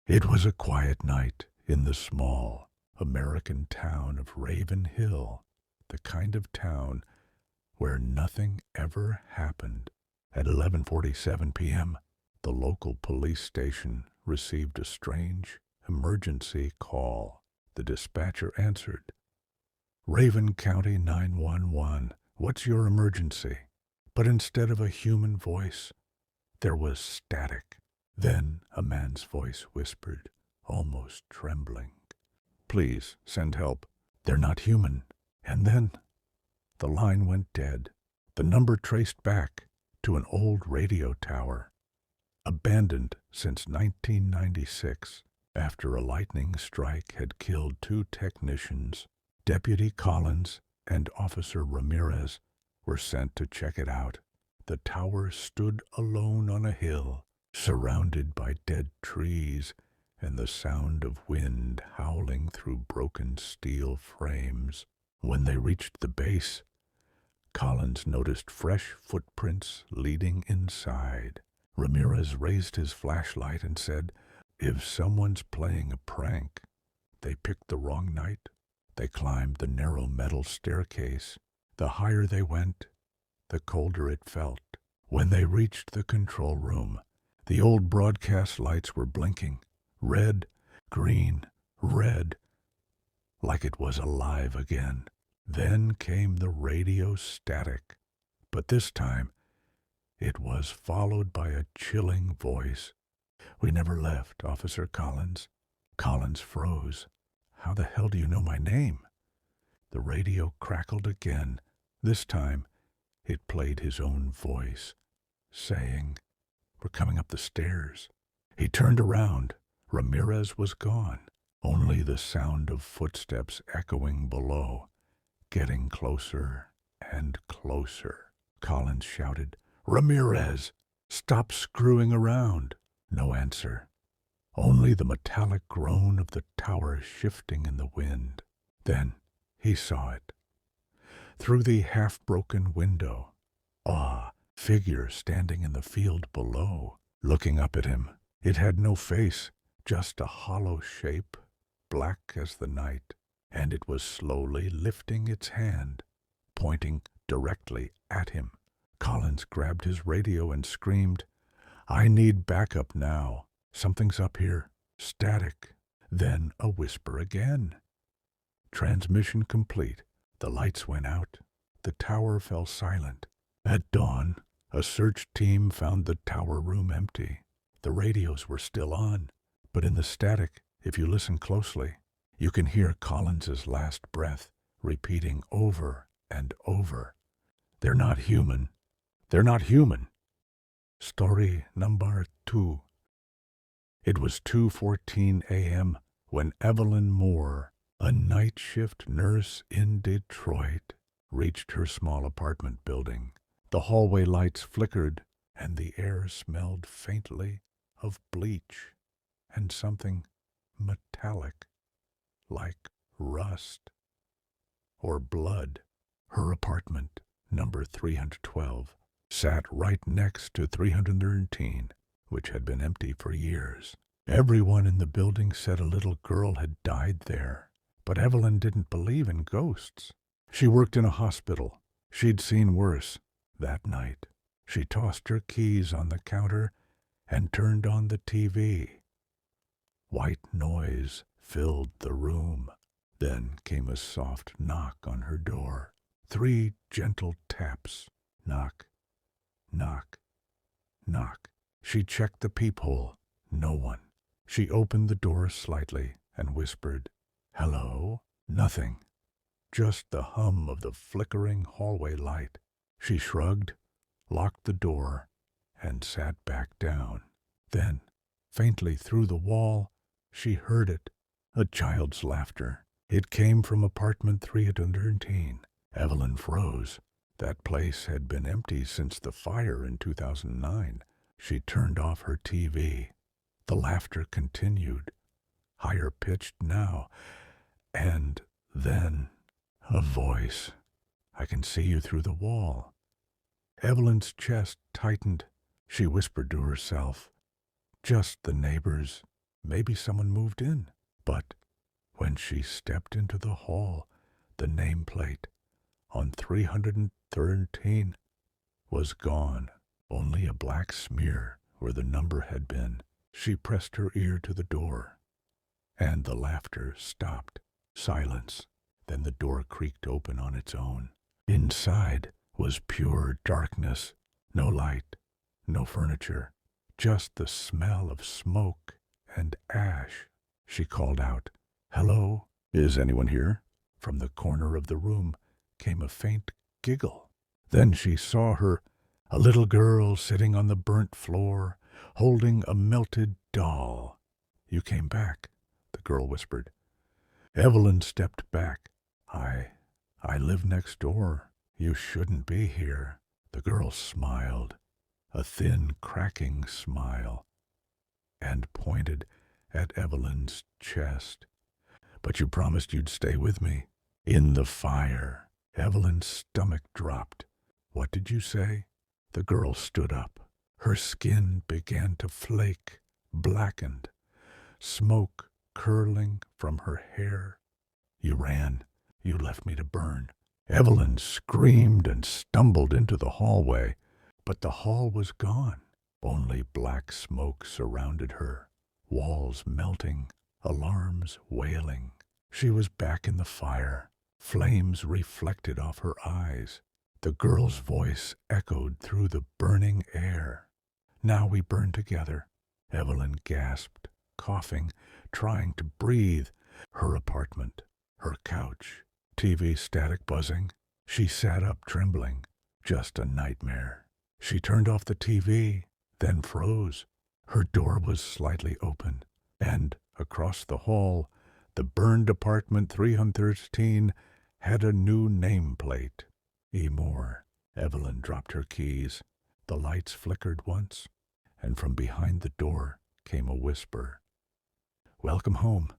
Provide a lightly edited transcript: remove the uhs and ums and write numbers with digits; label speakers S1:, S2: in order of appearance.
S1: It was a quiet night in the small American town of Raven Hill, the kind of town where nothing ever happened. At 11:47 p.m., the local police station received a strange emergency call. The dispatcher answered, "Raven County 911, what's your emergency?" But instead of a human voice, there was static. Then a man's voice whispered, almost trembling, "Please send help. They're not human." And then the line went dead. The number traced back to an old radio tower, abandoned since 1996 after a lightning strike had killed 2 technicians. Deputy Collins and Officer Ramirez were sent to check it out. The tower stood alone on a hill, surrounded by dead trees and the sound of wind howling through broken steel frames. When they reached the base, Collins noticed fresh footprints leading inside. Ramirez raised his flashlight and said, "If someone's playing a prank, they picked the wrong night." They climbed the narrow metal staircase. The higher they went, the colder it felt. When they reached the control room, the old broadcast lights were blinking, red, green, red, like it was alive again. Then came the radio static, but this time it was followed by a chilling voice. "We never left, Officer Collins." Collins froze. "How the hell do you know my name?" The radio crackled again. This time it played his own voice, saying, "We're coming up the stairs." He turned around. Ramirez was gone. Only the sound of footsteps echoing below, getting closer and closer. Collins shouted, "Ramirez, stop screwing around." No answer. Only the metallic groan of the tower shifting in the wind. Then he saw it. Through the half-broken window, a figure standing in the field below, looking up at him. It had no face, just a hollow shape, black as the night, and it was slowly lifting its hand, pointing directly at him. Collins grabbed his radio and screamed, "I need backup now. Something's up here. Static." Then a whisper again. Transmission complete. The lights went out. The tower fell silent. At dawn, a search team found the tower room empty. The radios were still on, but in the static, if you listen closely, you can hear Collins's last breath repeating over and over, "They're not human. They're not human." Story number 2. It was 2:14 a.m. when Evelyn Moore, a night shift nurse in Detroit, reached her small apartment building. The hallway lights flickered, and the air smelled faintly of bleach and something metallic, like rust or blood. Her apartment, number 312, sat right next to 313, which had been empty for years. Everyone in the building said a little girl had died there, but Evelyn didn't believe in ghosts. She worked in a hospital. She'd seen worse. That night, she tossed her keys on the counter and turned on the TV. White noise filled the room. Then came a soft knock on her door. 3 gentle taps. Knock, knock, knock. She checked the peephole. No one. She opened the door slightly and whispered, "Hello?" Nothing. Just the hum of the flickering hallway light. She shrugged, locked the door, and sat back down. Then, faintly through the wall, she heard it. A child's laughter. It came from apartment 313. Evelyn froze. That place had been empty since the fire in 2009. She turned off her TV. The laughter continued, higher pitched now, and then a voice. "I can see you through the wall." Evelyn's chest tightened. She whispered to herself, "Just the neighbors. maybe someone moved in. But when she stepped into the hall, the nameplate on 313 was gone, only a black smear where the number had been. She pressed her ear to the door, and the laughter stopped. Silence. Then the door creaked open on its own. Inside was pure darkness. No light, no furniture, just the smell of smoke and ash. She called out, "Hello, is anyone here?" From the corner of the room came a faint giggle. Then she saw her, a little girl sitting on the burnt floor, holding a melted doll. "You came back," the girl whispered. Evelyn stepped back. I live next door. You shouldn't be here." The girl smiled, a thin, cracking smile, and pointed at Evelyn's chest. "But you promised you'd stay with me." "In the fire." Evelyn's stomach dropped. "What did you say?" The girl stood up. Her skin began to flake, blackened, smoke curling from her hair. "You ran. You left me to burn." Evelyn screamed and stumbled into the hallway, but the hall was gone. Only black smoke surrounded her, walls melting, alarms wailing. She was back in the fire, flames reflected off her eyes. The girl's voice echoed through the burning air. "Now we burn together." Evelyn gasped, coughing, trying to breathe. Her apartment, her couch, TV static buzzing. She sat up trembling. Just a nightmare. She turned off the TV, then froze. Her door was slightly open, and across the hall, the burned apartment 313 had a new nameplate. E. Moore. Evelyn dropped her keys. The lights flickered once, and from behind the door came a whisper. "Welcome home."